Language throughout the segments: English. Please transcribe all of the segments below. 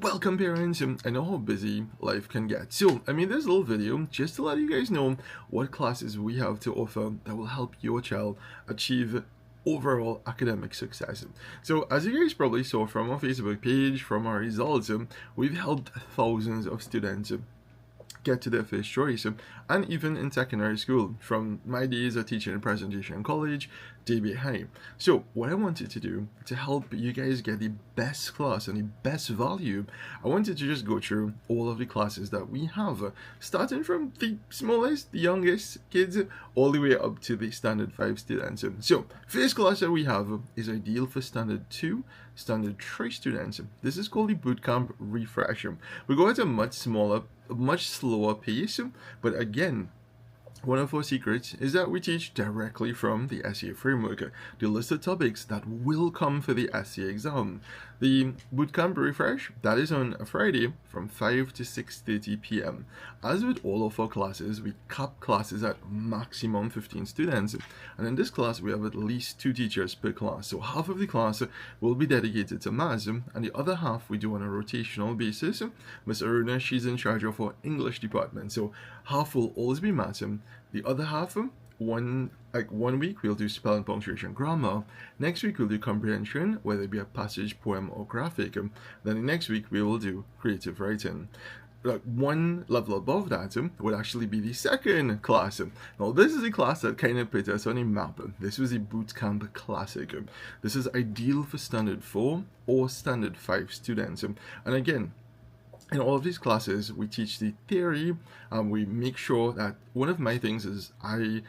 Welcome parents, I know how busy life can get. So I made this little video just to let you guys know what classes we have to offer that will help your child achieve overall academic success. So as you guys probably saw from our Facebook page, from our results, we've helped thousands of students get to their first choice. And even in secondary school, from my days of teaching in presentation college, DB High. So what I wanted to do to help you guys get the best class and the best value, I wanted to just go through all of the classes that we have, starting from the smallest, the youngest kids, all the way up to the standard 5 students. So first class that we have is ideal for standard 2, standard 3 students. This is called the Bootcamp Refresh. We go at a much smaller, much slower pace, but again, one of our secrets is that we teach directly from the SEA framework, the list of topics that will come for the SEA exam. The Bootcamp Refresh, that is on a Friday from 5 to 6:30 p.m. As with all of our classes, we cap classes at maximum 15 students. And in this class, we have at least 2 teachers per class. So half of the class will be dedicated to maths, and the other half we do on a rotational basis. Miss Aruna, she's in charge of our English department. So half will always be maths. The other half, one week we'll do spelling, punctuation, grammar. Next week we'll do comprehension, whether it be a passage, poem, or graphic. Then the next week we will do creative writing. One level above that would actually be the second class. Now this is a class that kind of put us on a map. This was a bootcamp classic. This is ideal for standard 4 or standard 5 students. And again, in all of these classes, we teach the theory, and we make sure that one of my things is I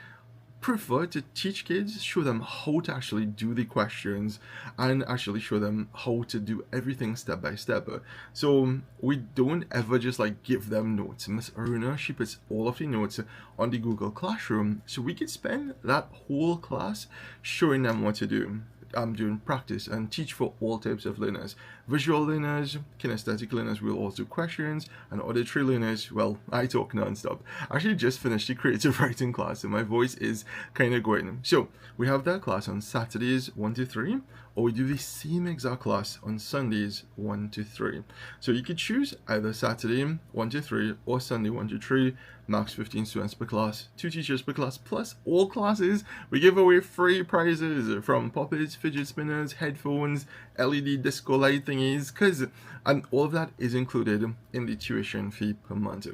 prefer to teach kids, show them how to actually do the questions, and actually show them how to do everything step by step. So we don't ever just like give them notes. Miss Aruna, she puts all of the notes on the Google Classroom, so we could spend that whole class showing them what to do. Doing practice and teach for all types of learners. Visual learners, kinesthetic learners will also do questions, and auditory learners, well, I talk non-stop. I actually just finished the creative writing class and my voice is kind of going. So we have that class on Saturdays 1 to 3, or we do the same exact class on Sundays 1 to 3. So you could choose either Saturday 1 to 3 or Sunday 1 to 3, max 15 students per class, 2 teachers per class, plus all classes. We give away free prizes from puppets, fidget spinners, headphones, LED disco light thingies, and all of that is included in the tuition fee per month.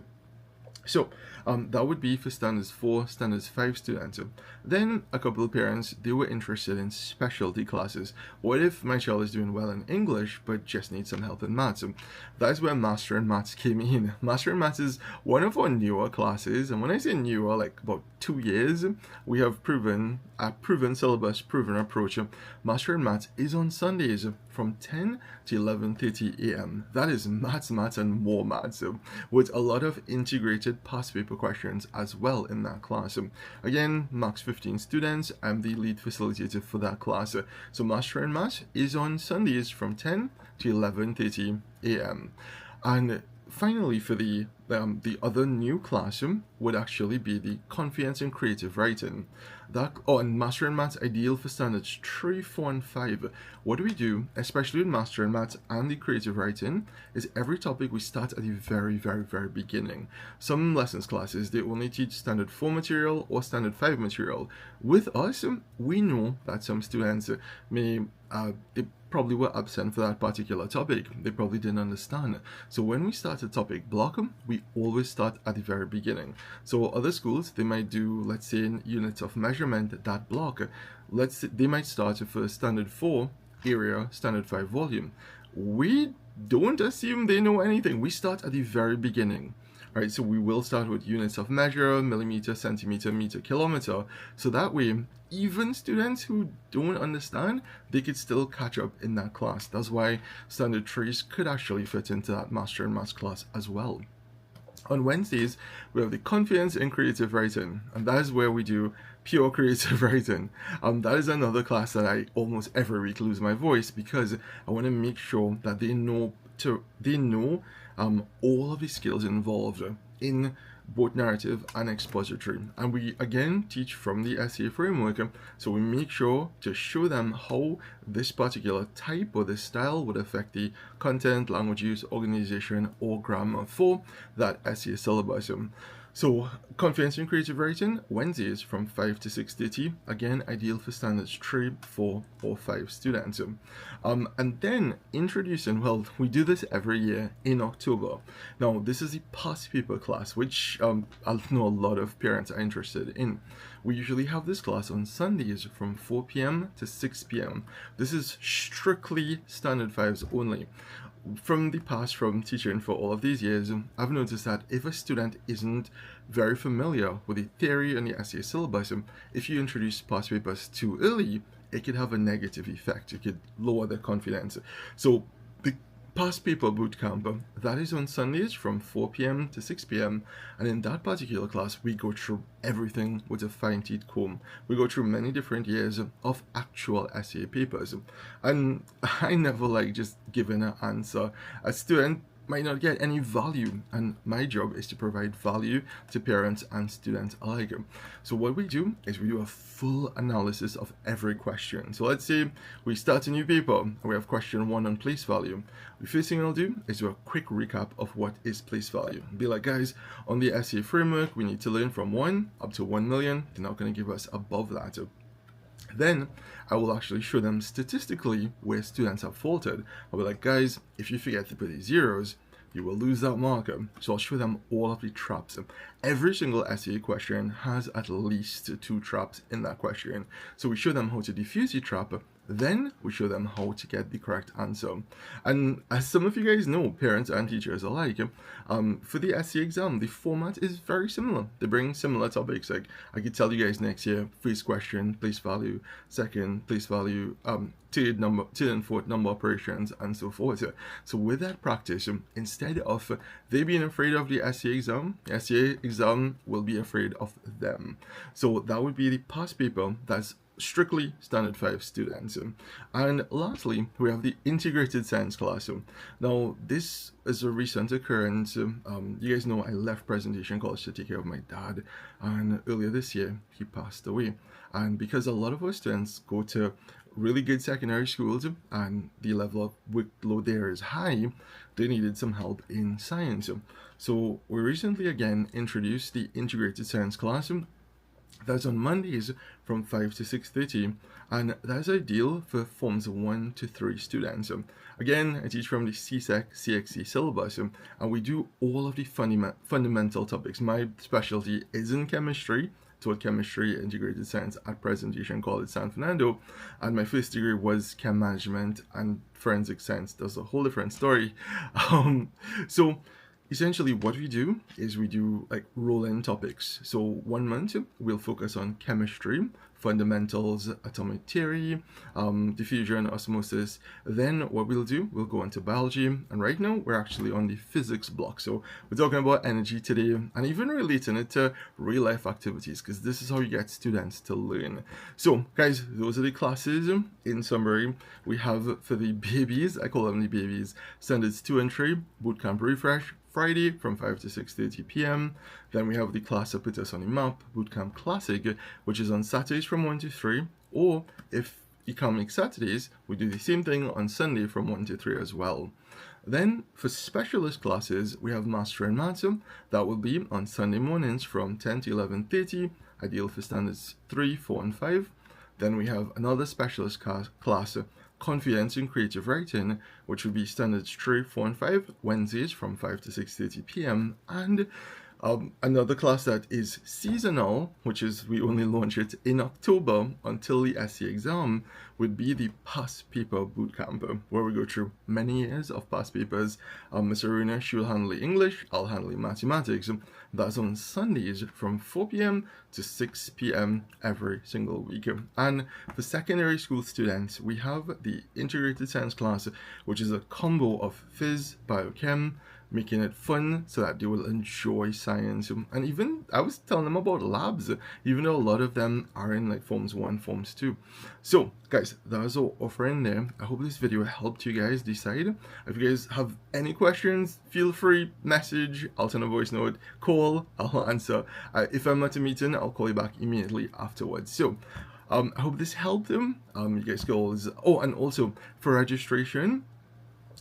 So that would be for standards 4, standards 5 students. Then a couple of parents, they were interested in specialty classes. What if my child is doing well in English but just needs some help in maths? That's where Master in Maths came in. Master in Maths is one of our newer classes, and when I say newer, like about 2 years, we have proven a proven syllabus, proven approach. Master in Maths is on Sundays from 10 to 11:30 a.m. That is maths, and more maths, with a lot of integrated past paper questions as well in that class. Again, max 15 students. I'm the lead facilitator for that class. So Master in Maths is on Sundays from 10 to 11:30 a.m. And finally, for the other new classroom would actually be the Confidence in Creative Writing. And Master in Maths ideal for standards 3, 4, and 5. What do we do, especially in Master in Maths and the Creative Writing, is every topic we start at the very, very, very beginning. Some lessons classes, they only teach standard 4 material or standard 5 material. With us, we know that some students may they probably were absent for that particular topic. They probably didn't understand. So when we start a topic block, we always start at the very beginning. So other schools, they might do, let's say, in units of measurement, that block. They might start for standard 4 area, standard 5 volume. We don't assume they know anything. We start at the very beginning. Alright, so we will start with units of measure, millimeter, centimeter, meter, kilometer. So that way, even students who don't understand, they could still catch up in that class. That's why standard 3s could actually fit into that Master in Maths class as well. On Wednesdays, we have the Confidence in Creative Writing, and that is where we do pure creative writing. That is another class that I almost every week lose my voice because I want to make sure that they know all of the skills involved in both narrative and expository. And we again teach from the SEA framework, so we make sure to show them how this particular type or this style would affect the content, language use, organization, or grammar for that essay syllabus. So Confidence in Creative Writing, Wednesdays from 5 to 6:30. Again, ideal for standards 3, 4, or 5 students. And then introducing, well, we do this every year in October. Now, this is the past paper class, which I know a lot of parents are interested in. We usually have this class on Sundays from 4 p.m. to 6 p.m. This is strictly standard 5s only. From the past, from teaching for all of these years, I've noticed that if a student isn't very familiar with the theory and the essay syllabus, if you introduce past papers too early, it could have a negative effect. It could lower their confidence. So the past paper bootcamp, that is on Sundays from 4 p.m. to 6 p.m. And in that particular class, we go through everything with a fine-tooth comb. We go through many different years of actual essay papers. And I never like just giving an answer. A student might not get any value, and my job is to provide value to parents and students alike. So what we do is we do a full analysis of every question. So let's say we start a new paper and we have question 1 on place value. The first thing I'll do is do a quick recap of what is place value. Be like, guys, on the essay framework, we need to learn from 1 up to 1 million. They're not going to give us above that. Then I will actually show them statistically where students have faltered. I'll be like, guys, if you forget to put these zeros, you will lose that marker. So I'll show them all of the traps. Every single essay question has at least 2 traps in that question. So we show them how to defuse the trap. Then we show them how to get the correct answer. And as some of you guys know, parents and teachers alike, for the essay exam, the format is very similar. They bring similar topics. Like I could tell you guys next year, first question, place value, second, place value, third and fourth number operations, and so forth. So with that practice, instead of they being afraid of the essay exam will be afraid of them. So that would be the past paper that's strictly standard 5 students. And lastly, we have the integrated science class. Now this is a recent occurrence. You guys know I left presentation college to take care of my dad, and earlier this year he passed away. And because a lot of our students go to really good secondary schools and the level of workload there is high, they needed some help in science. So we recently again introduced the integrated science class. That's on Mondays from 5 to 6:30, and that's ideal for forms 1 to 3 students. Again, I teach from the CSEC CXC syllabus, and we do all of the fundamental topics. My specialty is in chemistry, taught chemistry, integrated science at Presentation College San Fernando, and my first degree was chem management, and forensic science. That's a whole different story. So essentially what we do is we do like roll-in topics. So 1 month we'll focus on chemistry, fundamentals, atomic theory, diffusion, osmosis. Then what we'll do, we'll go into biology, and right now we're actually on the physics block. So we're talking about energy today and even relating it to real life activities, because this is how you get students to learn. So guys, those are the classes. In summary, we have for the babies, I call them the babies, standards 2 and 3, bootcamp refresh, Friday from 5 to 6:30 p.m. Then we have the class that puts us on the map, Bootcamp Classic, which is on Saturdays from 1 to 3. Or if you can't make Saturdays, we do the same thing on Sunday from 1 to 3 as well. Then for specialist classes, we have Master and Maths. That will be on Sunday mornings from 10 to 11:30, ideal for standards 3, 4, and 5. Then we have another specialist class, Confidence in Creative Writing, which would be standards 3, 4, and 5, Wednesdays from 5 to 6:30 p.m. And another class that is seasonal, which is we only launch it in October until the essay exam, would be the past paper bootcamp, where we go through many years of past papers. Ms. Aruna, she will handle the English, I'll handle the mathematics. That's on Sundays from 4 p.m. to 6 p.m. every single week. And for secondary school students, we have the integrated science class, which is a combo of phys, biochem, making it fun so that they will enjoy science. And even I was telling them about labs, even though a lot of them are in like forms 1, forms 2. So guys, that's all offering there. I hope this video helped you guys decide. If you guys have any questions, feel free, message, I'll send a voice note, call, I'll answer. If I'm at a meeting, I'll call you back immediately afterwards. So I hope this helped them. You guys can always, oh, and also for registration,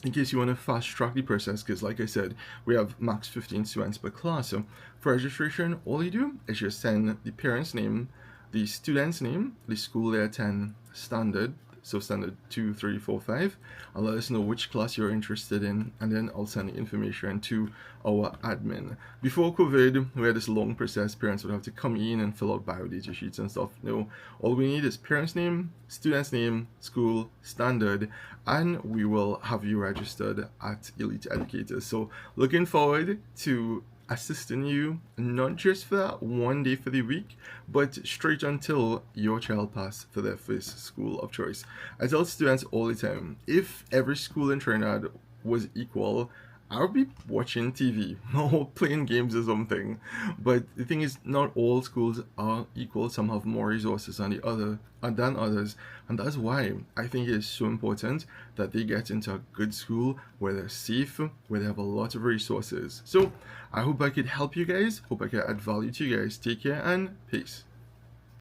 in case you want to fast track the process, because like I said, we have max 15 students per class. So for registration, all you do is just send the parent's name, the student's name, the school they attend, standard, so standard 2, 3, 4, 5, and let us know which class you're interested in, and then I'll send the information to our admin. Before COVID, we had this long process. Parents would have to come in and fill out biodata sheets and stuff. No, all we need is parent's name, student's name, school, standard, and we will have you registered at Elite Educators. So looking forward to assisting you, not just for that one day for the week, but straight until your child pass for their first school of choice. I tell students all the time, if every school in Trinidad was equal, I would be watching TV or playing games or something. But the thing is, not all schools are equal. Some have more resources than others, and that's why I think it is so important that they get into a good school where they're safe, where they have a lot of resources. So I hope I could help you guys. Hope I could add value to you guys. Take care and peace.